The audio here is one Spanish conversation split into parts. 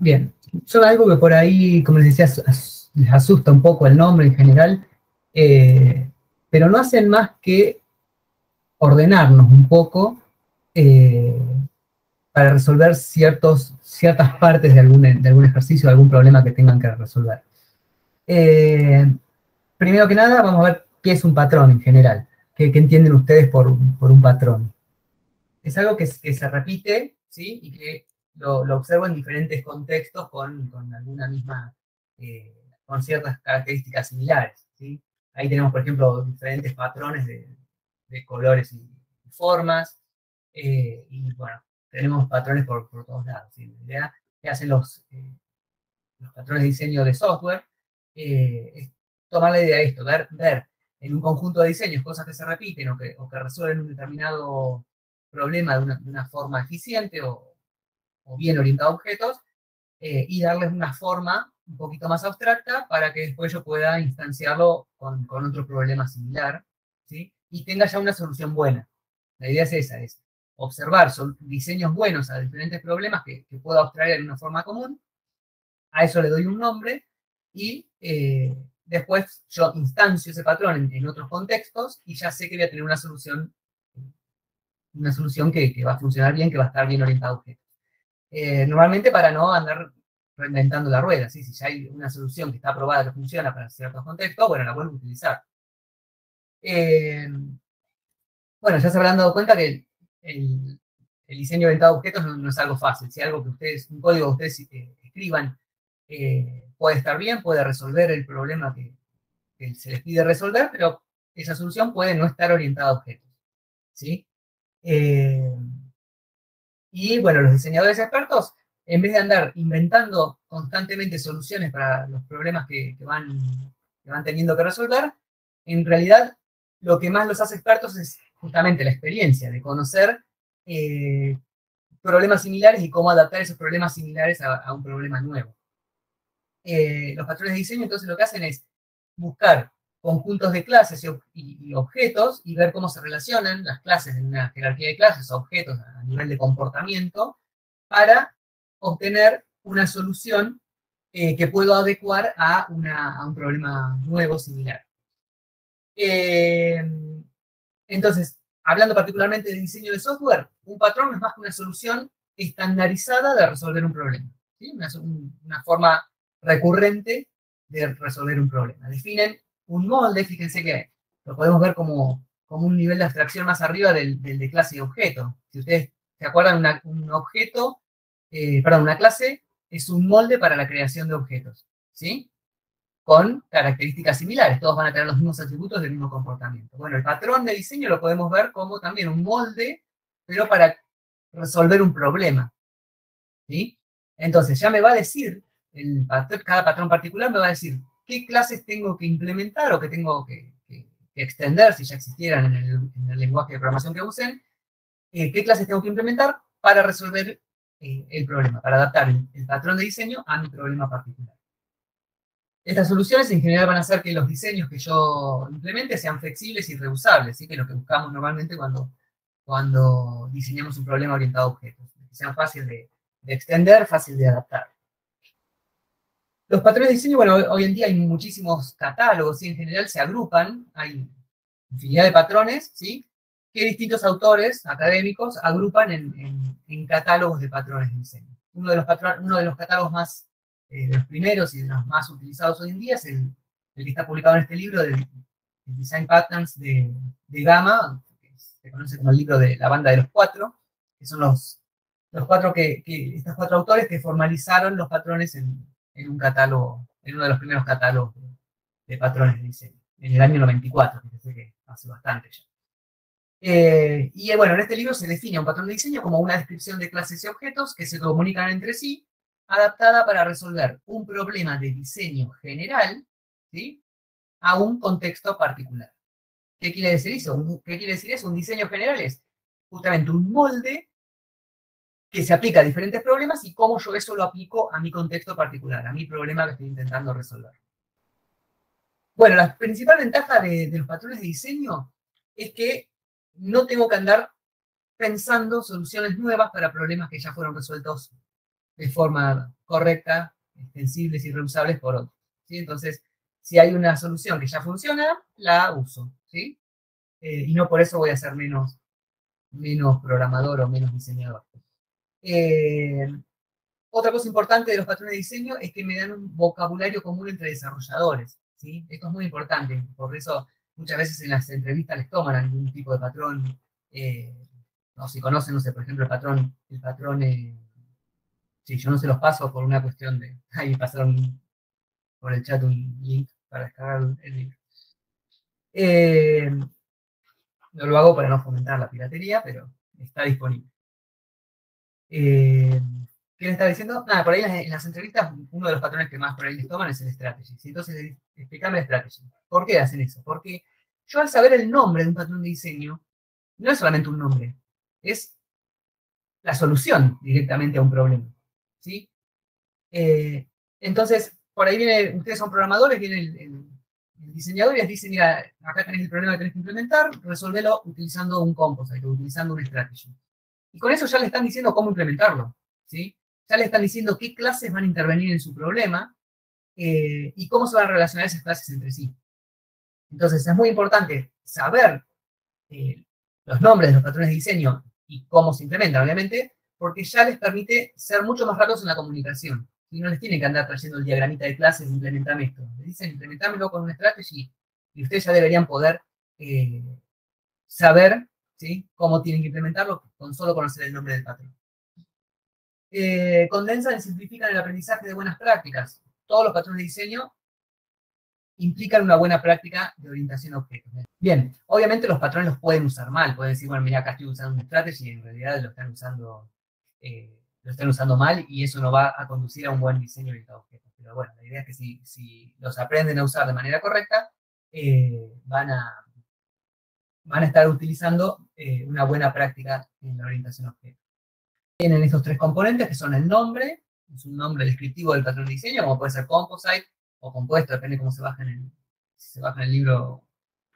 Bien, son algo que por ahí, como les decía, les asusta un poco el nombre en general, pero no hacen más que ordenarnos un poco eh, para resolver ciertas partes de algún ejercicio, de algún problema que tengan que resolver. Eh, Primero que nada, vamos a ver qué es un patrón en general. ¿Qué entienden ustedes por un patrón? Es algo que se repite, ¿sí? Y que lo observo en diferentes contextos con alguna misma, con ciertas características similares, ¿sí? Ahí tenemos, por ejemplo, diferentes patrones de colores y formas, y bueno, tenemos patrones por todos lados, ¿sí? La idea que hacen los patrones de diseño de software es tomar la idea de esto, ver en un conjunto de diseños cosas que se repiten o que resuelven un determinado problema de una forma eficiente o bien orientado a objetos, y darles una forma un poquito más abstracta para que después yo pueda instanciarlo con otro problema similar, ¿sí? Y tenga ya una solución buena. La idea es esa, es observar diseños buenos a diferentes problemas que pueda abstraer de una forma común. A eso le doy un nombre y después yo instancio ese patrón en otros contextos y ya sé que voy a tener una solución que va a funcionar bien, que va a estar bien orientada a objetos. Normalmente para no andar reinventando la rueda, ¿sí? Si ya hay una solución que está aprobada que funciona para ciertos contextos, bueno, la vuelvo a utilizar. Eh, bueno, ya se habrán dado cuenta que el diseño orientado a objetos no es algo fácil. Si algo que ustedes, un código que ustedes escriban puede estar bien, puede resolver el problema que se les pide resolver, pero esa solución puede no estar orientada a objetos, ¿sí? Eh, y bueno, los diseñadores expertos, en vez de andar inventando constantemente soluciones para los problemas que van teniendo que resolver, en realidad lo que más los hace expertos es justamente la experiencia de conocer eh, problemas similares y cómo adaptar esos problemas similares a un problema nuevo. Los patrones de diseño entonces lo que hacen es buscar conjuntos de clases y objetos y ver cómo se relacionan las clases en una jerarquía de clases o objetos a nivel de comportamiento para obtener una solución que puedo adecuar a un problema nuevo similar. Eh, entonces, hablando particularmente de diseño de software, un patrón no es más que una solución estandarizada de resolver un problema, ¿sí? Una forma recurrente de resolver un problema. Definen un molde, fíjense que lo podemos ver como un nivel de abstracción más arriba del de clase y objeto. Si ustedes se acuerdan, un objeto, perdón, una clase es un molde para la creación de objetos, ¿sí? Con características similares. Todos van a tener los mismos atributos del mismo comportamiento. Bueno, el patrón de diseño lo podemos ver como también un molde, pero para resolver un problema, ¿sí? Entonces ya me va a decir, cada patrón particular me va a decir qué clases tengo que implementar o que tengo que extender, si ya existieran en el lenguaje de programación que usen, qué clases tengo que implementar para resolver el problema, para adaptar el patrón de diseño a mi problema particular. Estas soluciones en general van a hacer que los diseños que yo implemente sean flexibles y reusables, ¿sí? Que es lo que buscamos normalmente cuando diseñamos un problema orientado a objetos, que sean fáciles de extender, fácil de adaptar. Los patrones de diseño, bueno, hoy en día hay muchísimos catálogos, ¿sí? En general se agrupan, hay infinidad de patrones, ¿sí? Que distintos autores académicos agrupan en catálogos de patrones de diseño. Uno de los catálogos más, de los primeros y de los más utilizados hoy en día es el que está publicado en este libro, del Design Patterns de Gamma, que se conoce como el libro de la banda de los cuatro, que son los cuatro estos cuatro autores que formalizaron los patrones en un catálogo, en uno de los primeros catálogos de patrones de diseño, en el año 94, que hace bastante ya. Y bueno, en este libro se define un patrón de diseño como una descripción de clases y objetos que se comunican entre sí, adaptada para resolver un problema de diseño general, ¿sí? A un contexto particular. ¿Qué quiere decir eso? ¿Qué quiere decir eso? Un diseño general es justamente un molde que se aplica a diferentes problemas y cómo yo eso lo aplico a mi contexto particular, a mi problema que estoy intentando resolver. Bueno, la principal ventaja de los patrones de diseño es que no tengo que andar pensando soluciones nuevas para problemas que ya fueron resueltos de forma correcta, extensibles y reusables por otros, ¿sí? Entonces, si hay una solución que ya funciona, la uso, ¿sí? Y no por eso voy a ser menos programador o menos diseñador. Otra cosa importante de los patrones de diseño es que me dan un vocabulario común entre desarrolladores, ¿sí? Esto es muy importante, por eso muchas veces en las entrevistas les toman algún tipo de patrón, no, si conocen, no sé, por ejemplo, el patrón, sí, yo no se los paso por una cuestión de, ahí pasaron por el chat un link para descargar el link. No lo hago para no fomentar la piratería, pero está disponible. ¿Qué le estaba diciendo? Nada, por ahí en las entrevistas, uno de los patrones que más por ahí les toman es el strategy. ¿Sí? Entonces, explícame el strategy. ¿Por qué hacen eso? Porque yo al saber el nombre de un patrón de diseño, no es solamente un nombre, es la solución directamente a un problema. ¿Sí? Entonces, por ahí viene, ustedes son programadores, viene el diseñador y les dice, mira, acá tenés el problema que tenés que implementar, resolvelo utilizando un composite o utilizando un strategy. Y con eso ya le están diciendo cómo implementarlo, ¿sí? Ya le están diciendo qué clases van a intervenir en su problema y cómo se van a relacionar esas clases entre sí. Entonces es muy importante saber los nombres de los patrones de diseño y cómo se implementan, obviamente, porque ya les permite ser mucho más rápidos en la comunicación. Y no les tienen que andar trayendo el diagramita de clases, implementame esto. Les dicen, implementámelo con una strategy y ustedes ya deberían poder saber, ¿sí?, cómo tienen que implementarlo con solo conocer el nombre del patrón. Condensan y simplifican el aprendizaje de buenas prácticas. Todos los patrones de diseño implican una buena práctica de orientación a objetos. Bien, obviamente los patrones los pueden usar mal. Pueden decir, bueno, mira, acá estoy usando un strategy y en realidad lo están usando mal y eso no va a conducir a un buen diseño orientado a objetos. Pero bueno, la idea es que si los aprenden a usar de manera correcta, van a estar utilizando una buena práctica en la orientación a objetos. Tienen estos tres componentes que son el nombre, es un nombre descriptivo del patrón de diseño, como puede ser composite o compuesto, depende de cómo se baja si se baja en el libro.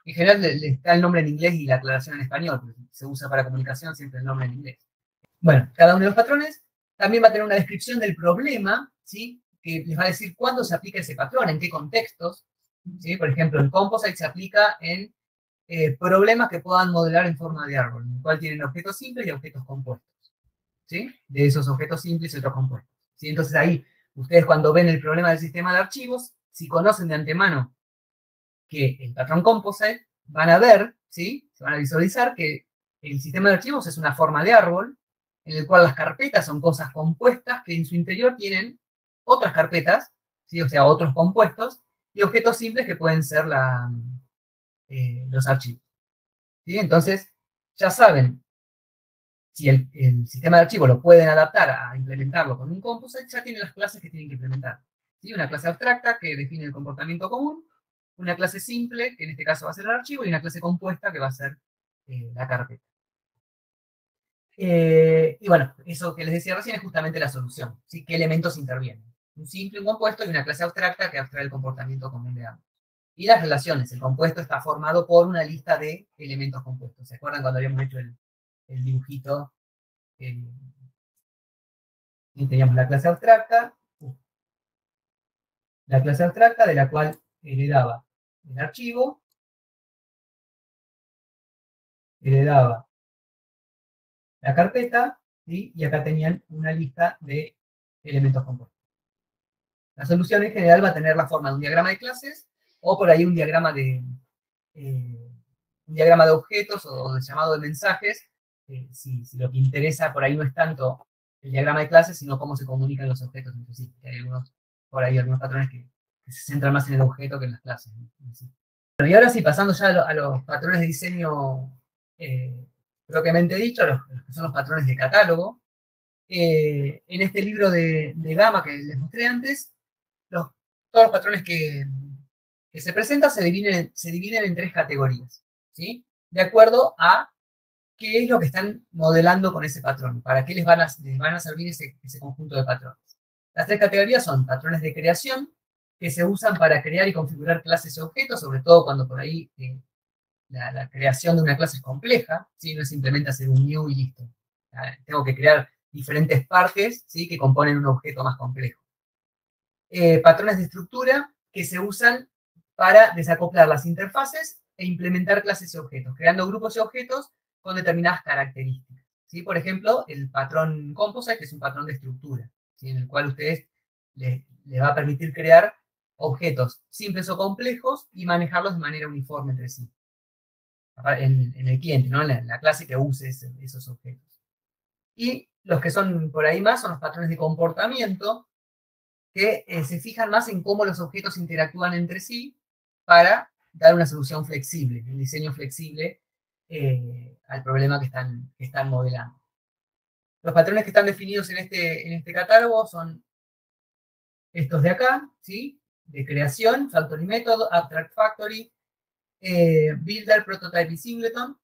En general le está el nombre en inglés y la aclaración en español, porque se usa para comunicación siempre el nombre en inglés. Bueno, cada uno de los patrones también va a tener una descripción del problema, ¿sí?, que les va a decir cuándo se aplica ese patrón, en qué contextos, ¿sí? Por ejemplo, el composite se aplica en problemas que puedan modelar en forma de árbol, en el cual tienen objetos simples y objetos compuestos, ¿sí? De esos objetos simples y otros compuestos, ¿sí? Entonces ahí, ustedes cuando ven el problema del sistema de archivos, si conocen de antemano que el patrón composite, van a ver, ¿sí?, se van a visualizar que el sistema de archivos es una forma de árbol, en el cual las carpetas son cosas compuestas que en su interior tienen otras carpetas, ¿sí?, o sea, otros compuestos, y objetos simples que pueden ser los archivos, ¿sí? Entonces, ya saben, si el sistema de archivos lo pueden adaptar a implementarlo con un composite, ya tienen las clases que tienen que implementar, ¿sí? Una clase abstracta que define el comportamiento común, una clase simple, que en este caso va a ser el archivo, y una clase compuesta que va a ser la carpeta. Y bueno, eso que les decía recién es justamente la solución, ¿sí? ¿Qué elementos intervienen? Un simple, un compuesto y una clase abstracta que abstrae el comportamiento común de ambos. Y las relaciones, el compuesto está formado por una lista de elementos compuestos. ¿Se acuerdan cuando habíamos hecho el dibujito? Y teníamos la clase abstracta de la cual heredaba el archivo, heredaba la carpeta, ¿sí?, y acá tenían una lista de elementos compuestos. La solución en general va a tener la forma de un diagrama de clases o por ahí un diagrama de objetos o de llamado de mensajes, si lo que interesa por ahí no es tanto el diagrama de clases, sino cómo se comunican los objetos entre sí. Hay por ahí algunos patrones que se centran más en el objeto que en las clases, ¿no? Bueno, y ahora sí, pasando ya a los patrones de diseño propiamente dicho, los que son los patrones de catálogo. En este libro de Gama que les mostré antes, todos los patrones que se presentan se dividen en tres categorías, ¿sí?, de acuerdo a qué es lo que están modelando con ese patrón, para qué les van a servir ese conjunto de patrones. Las tres categorías son patrones de creación, que se usan para crear y configurar clases y objetos, sobre todo cuando por ahí la creación de una clase es compleja, ¿sí? No es simplemente hacer un new y listo. Tengo que crear diferentes partes, ¿sí?, que componen un objeto más complejo. Patrones de estructura que se usan para desacoplar las interfaces e implementar clases y objetos, creando grupos y objetos con determinadas características, ¿sí? Por ejemplo, el patrón Composite, que es un patrón de estructura, ¿sí?, en el cual ustedes les va a permitir crear objetos simples o complejos y manejarlos de manera uniforme entre sí. En el cliente, ¿no? En la clase que use esos objetos. Y los que son por ahí más son los patrones de comportamiento, que se fijan más en cómo los objetos interactúan entre sí para dar una solución flexible, un diseño flexible al problema que están modelando. Los patrones que están definidos en este catálogo son estos de acá, ¿sí? De creación, Factory Method, Abstract Factory, Builder, Prototype y Singleton.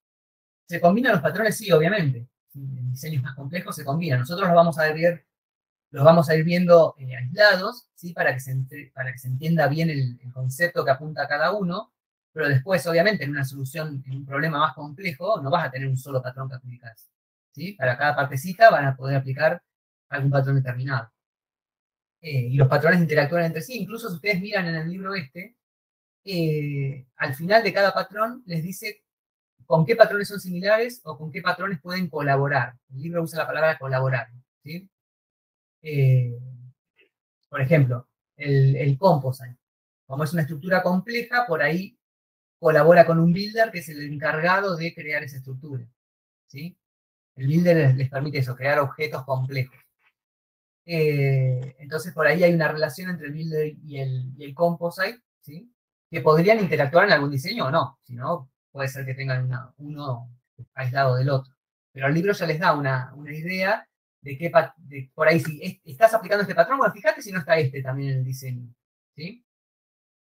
¿Se combinan los patrones? Sí, obviamente. En diseños más complejos se combinan. Nosotros los vamos a ir viendo aislados, ¿sí?, para que se entienda bien el concepto que apunta a cada uno, pero después, obviamente, en una solución, en un problema más complejo, no vas a tener un solo patrón que aplicar, ¿sí? Para cada partecita van a poder aplicar algún patrón determinado. Y los patrones interactúan entre sí. Incluso si ustedes miran en el libro al final de cada patrón les dice con qué patrones son similares o con qué patrones pueden colaborar. El libro usa la palabra colaborar, ¿sí? Por ejemplo, el Composite, como es una estructura compleja, por ahí colabora con un builder que es el encargado de crear esa estructura, ¿sí? El builder les permite eso, crear objetos complejos. Entonces, por ahí hay una relación entre el builder y el Composite, ¿sí?, que podrían interactuar en algún diseño o no. Si no, puede ser que tengan uno aislado del otro. Pero el libro ya les da una idea de por ahí, si estás aplicando este patrón, bueno, fíjate si no está este también en el diseño, ¿sí?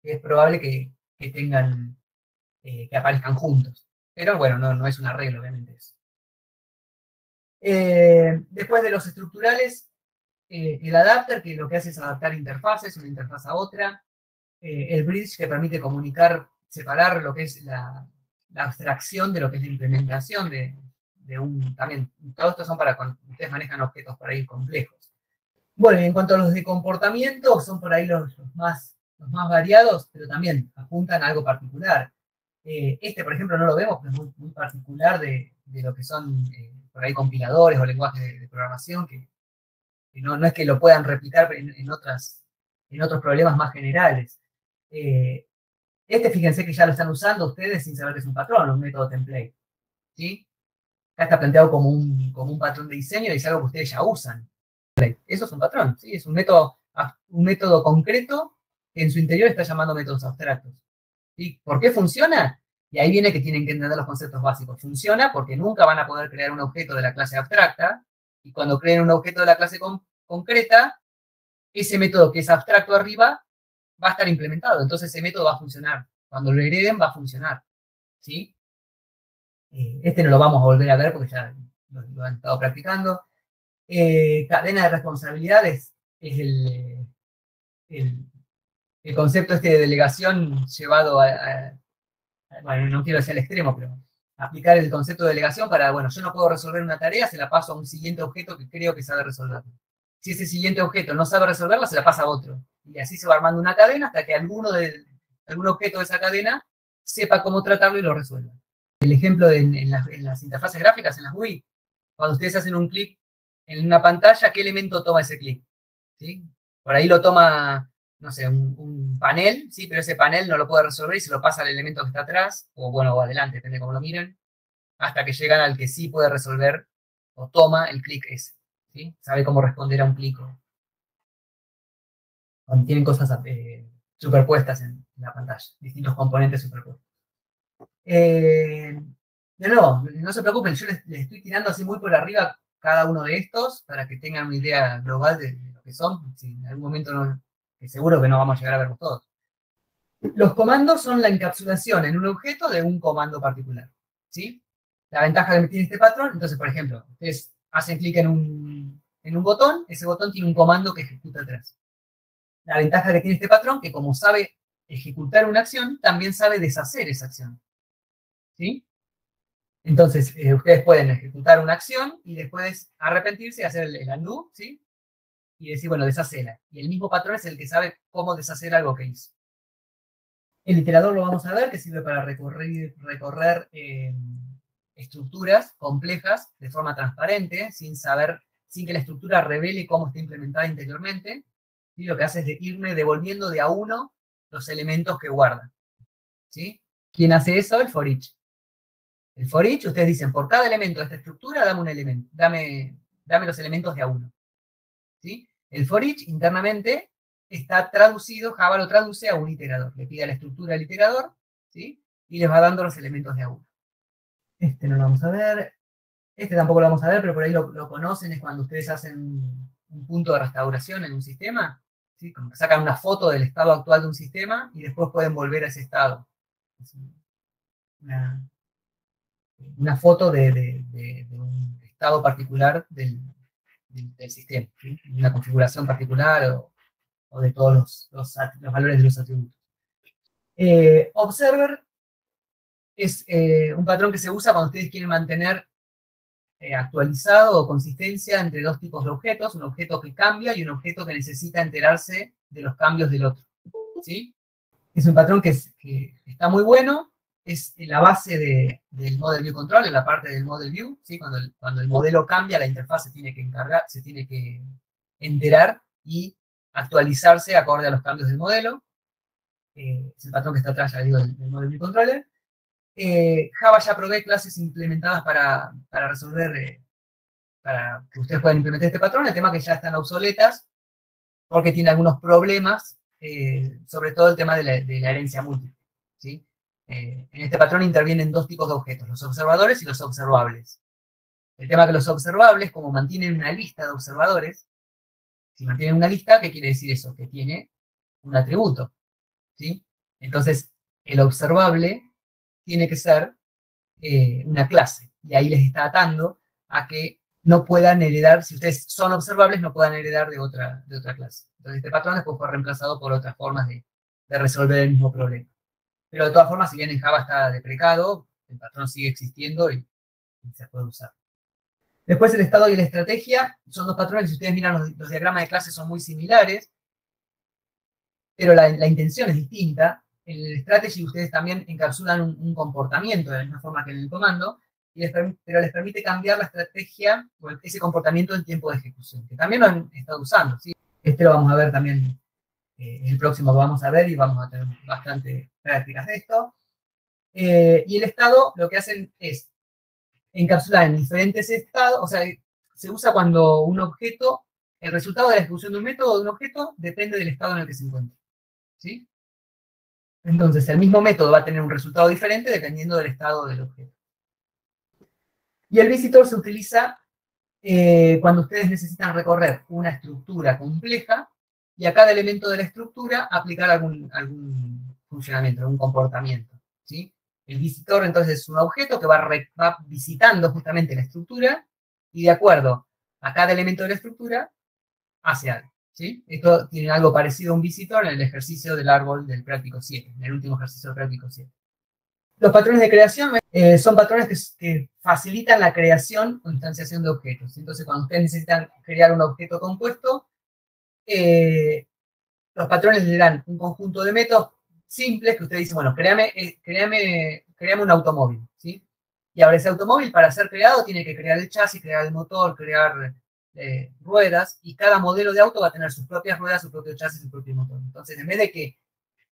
Es probable que tengan, que aparezcan juntos. Pero bueno, no es una regla, obviamente eso. Después de los estructurales, el adapter, que lo que hace es adaptar interfaces, una interfaz a otra. El bridge, que permite separar lo que es la abstracción de lo que es la implementación de también, todos estos son para cuando ustedes manejan objetos por ahí complejos. Bueno, y en cuanto a los de comportamiento, son por ahí los más variados, pero también apuntan a algo particular. Por ejemplo, no lo vemos, pero es muy, muy particular de lo que son por ahí compiladores o lenguajes de programación, que no es que lo puedan replicar en otros problemas más generales. Fíjense que ya lo están usando ustedes sin saber que es un patrón, un método template, ¿sí? Acá está planteado como un patrón de diseño y es algo que ustedes ya usan. Eso es un patrón, ¿sí? Es un método concreto que en su interior está llamando métodos abstractos. ¿Sí? ¿Por qué funciona? Y ahí viene que tienen que entender los conceptos básicos. Funciona porque nunca van a poder crear un objeto de la clase abstracta, y cuando creen un objeto de la clase concreta, ese método que es abstracto arriba va a estar implementado. Entonces ese método va a funcionar. Cuando lo hereden va a funcionar, ¿sí? No lo vamos a volver a ver porque ya lo han estado practicando. Cadena de responsabilidades es el concepto de delegación llevado bueno, no quiero decir al extremo, pero aplicar el concepto de delegación para, bueno, yo no puedo resolver una tarea, se la paso a un siguiente objeto que creo que sabe resolverla. Si ese siguiente objeto no sabe resolverla, se la pasa a otro. Y así se va armando una cadena hasta que algún objeto de esa cadena sepa cómo tratarlo y lo resuelva. El ejemplo en las interfaces gráficas, en las GUI, cuando ustedes hacen un clic en una pantalla, ¿qué elemento toma ese clic? ¿Sí? Por ahí lo toma, no sé, un panel, ¿sí? Pero ese panel no lo puede resolver y se lo pasa al elemento que está atrás, o bueno, o adelante, depende de cómo lo miren, hasta que llegan al que sí puede resolver o toma el clic ese, ¿sí? Sabe cómo responder a un clic cuando tienen cosas superpuestas en la pantalla, distintos componentes superpuestos. No se preocupen, yo les estoy tirando así muy por arriba cada uno de estos para que tengan una idea global de lo que son. Si en algún momento que seguro que no vamos a llegar a verlos todos. Los comandos son la encapsulación en un objeto de un comando particular, ¿sí? La ventaja de meter este patrón, entonces, por ejemplo, ustedes hacen clic en un botón, ese botón tiene un comando que ejecuta atrás. La ventaja que tiene este patrón, que como sabe ejecutar una acción, también sabe deshacer esa acción, ¿sí? Entonces, ustedes pueden ejecutar una acción y después arrepentirse y hacer el undo, ¿sí? Y decir, bueno, deshacela. Y el mismo patrón es el que sabe cómo deshacer algo que hizo. El iterador lo vamos a ver, que sirve para recorrer estructuras complejas de forma transparente, sin que la estructura revele cómo está implementada interiormente. Y lo que hace es irme devolviendo de a uno los elementos que guarda. ¿Sí? ¿Quién hace eso? El for each. El for each, ustedes dicen, por cada elemento de esta estructura, dame un elemento, dame los elementos de a uno. ¿Sí? El for each internamente está traducido, Java lo traduce a un iterador. Le pide a la estructura del iterador, ¿sí? Y les va dando los elementos de a uno. Este no lo vamos a ver. Este tampoco lo vamos a ver, pero por ahí lo conocen, es cuando ustedes hacen un punto de restauración en un sistema, ¿sí? Como que sacan una foto del estado actual de un sistema y después pueden volver a ese estado. Es una foto de un estado particular del sistema, ¿sí? Una configuración particular o de todos los valores de los atributos. Observer es un patrón que se usa cuando ustedes quieren mantener actualizado o consistencia entre dos tipos de objetos, un objeto que cambia y un objeto que necesita enterarse de los cambios del otro. ¿Sí? Es un patrón que está muy bueno, es la base del Model View Control, en la parte del Model View, ¿sí? Cuando el modelo cambia, la interfaz se tiene que enterar y actualizarse acorde a los cambios del modelo. Es el patrón que está atrás, ya digo, del Model View Controller. Java ya provee clases implementadas para resolver, para que ustedes puedan implementar este patrón. El tema es que ya están obsoletas porque tiene algunos problemas, sobre todo el tema de la herencia múltiple. ¿Sí? En este patrón intervienen dos tipos de objetos, los observadores y los observables. El tema es que los observables, como mantienen una lista de observadores, si mantienen una lista, ¿qué quiere decir eso? Que tiene un atributo. ¿Sí? Entonces, el observable tiene que ser una clase. Y ahí les está atando a que no puedan heredar, si ustedes son observables, no puedan heredar de otra clase. Entonces este patrón después fue reemplazado por otras formas de resolver el mismo problema. Pero de todas formas, si bien en Java está deprecado, el patrón sigue existiendo y se puede usar. Después el estado y la estrategia son dos patrones que si ustedes miran los diagramas de clase son muy similares, pero la intención es distinta. En el strategy ustedes también encapsulan un comportamiento de la misma forma que en el comando, pero les permite cambiar la estrategia o ese comportamiento en tiempo de ejecución, que también lo han estado usando. ¿Sí? Este lo vamos a ver también, el próximo lo vamos a ver y vamos a tener bastante prácticas de esto. Y el estado lo que hacen es encapsular en diferentes estados, o sea, se usa cuando un objeto, el resultado de la ejecución de un método o de un objeto depende del estado en el que se encuentra. ¿Sí? Entonces, el mismo método va a tener un resultado diferente dependiendo del estado del objeto. Y el visitor se utiliza cuando ustedes necesitan recorrer una estructura compleja y a cada elemento de la estructura aplicar algún funcionamiento, algún comportamiento. ¿Sí? El visitor entonces es un objeto que va visitando justamente la estructura y de acuerdo a cada elemento de la estructura hace algo. ¿Sí? Esto tiene algo parecido a un visitor en el ejercicio del árbol del práctico 7, en el último ejercicio del práctico 7. Los patrones de creación son patrones que facilitan la creación o instanciación de objetos. Entonces, cuando ustedes necesitan crear un objeto compuesto, los patrones le dan un conjunto de métodos simples que ustedes dicen, bueno, créame un automóvil, ¿sí? Y ahora ese automóvil, para ser creado, tiene que crear el chasis, crear el motor, crear ruedas, y cada modelo de auto va a tener sus propias ruedas, su propio chasis, su propio motor. Entonces, en vez de que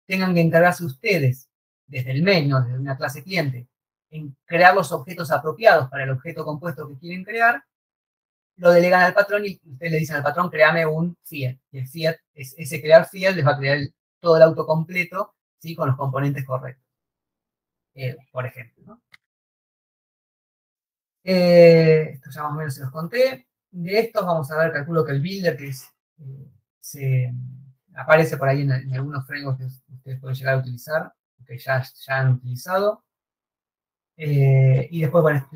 tengan que encargarse ustedes, desde el main, ¿no? Desde una clase cliente, en crear los objetos apropiados para el objeto compuesto que quieren crear, lo delegan al patrón y ustedes le dicen al patrón, créame un Fiat. Y el Fiat, ese crear Fiat les va a crear todo el auto completo, ¿sí? Con los componentes correctos. Por ejemplo, ¿no? Esto ya más o menos se los conté. De estos vamos a ver, calculo que el builder, que aparece por ahí en algunos frameworks que ustedes pueden llegar a utilizar, que ya han utilizado. Y después, bueno,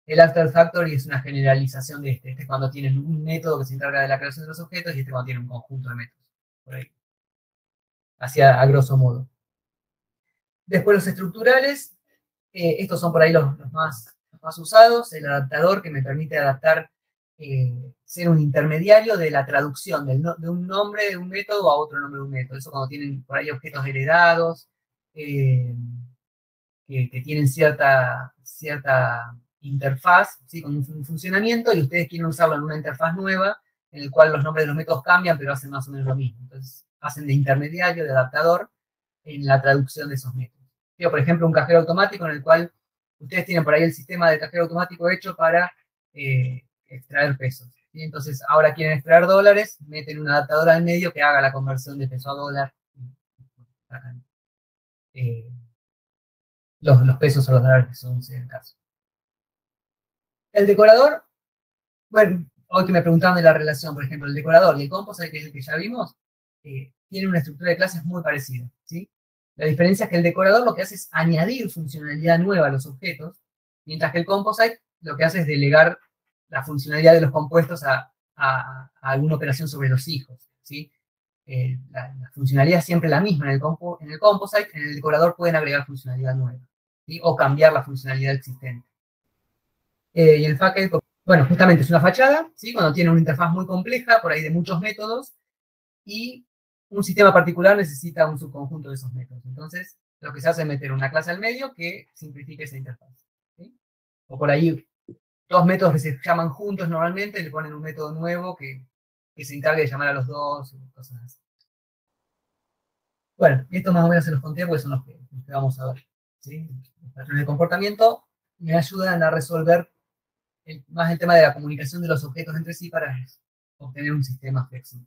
el After Factory es una generalización de este. Este es cuando tienen un método que se encarga de la creación de los objetos y este cuando tiene un conjunto de métodos. Por ahí. Así a grosso modo. Después los estructurales. Estos son por ahí los más usados. El adaptador, que me permite adaptar, ser un intermediario de la traducción de un nombre de un método a otro nombre de un método. Eso cuando tienen por ahí objetos heredados, que tienen cierta interfaz, ¿sí? Con un funcionamiento, y ustedes quieren usarlo en una interfaz nueva, en el cual los nombres de los métodos cambian, pero hacen más o menos lo mismo. Entonces, hacen de intermediario, de adaptador, en la traducción de esos métodos. Yo, por ejemplo, un cajero automático en el cual ustedes tienen por ahí el sistema de cajero automático hecho para extraer pesos, ¿sí? Entonces, ahora quieren extraer dólares, meten un adaptador al medio que haga la conversión de peso a dólar. Eh, los pesos o los dólares, según sea el caso. El decorador, bueno, hoy que me preguntaban de la relación, por ejemplo, el decorador y el composite, que es el que ya vimos, tienen una estructura de clases muy parecida, ¿sí? La diferencia es que el decorador lo que hace es añadir funcionalidad nueva a los objetos, mientras que el composite lo que hace es delegar la funcionalidad de los compuestos a alguna operación sobre los hijos, ¿sí? La funcionalidad es siempre la misma en el composite, en el decorador pueden agregar funcionalidad nueva, ¿sí? O cambiar la funcionalidad existente. Y el facade, bueno, justamente es una fachada, ¿sí? Cuando tiene una interfaz muy compleja, por ahí de muchos métodos, y un sistema particular necesita un subconjunto de esos métodos. Entonces, lo que se hace es meter una clase al medio que simplifique esa interfaz, ¿sí? O por ahí, dos métodos que se llaman juntos normalmente, le ponen un método nuevo que se encargue de llamar a los dos, cosas así. Bueno, esto más o menos se los conté porque son los que vamos a ver, ¿sí? Los patrones de comportamiento me ayudan a resolver más el tema de la comunicación de los objetos entre sí para obtener un sistema flexible.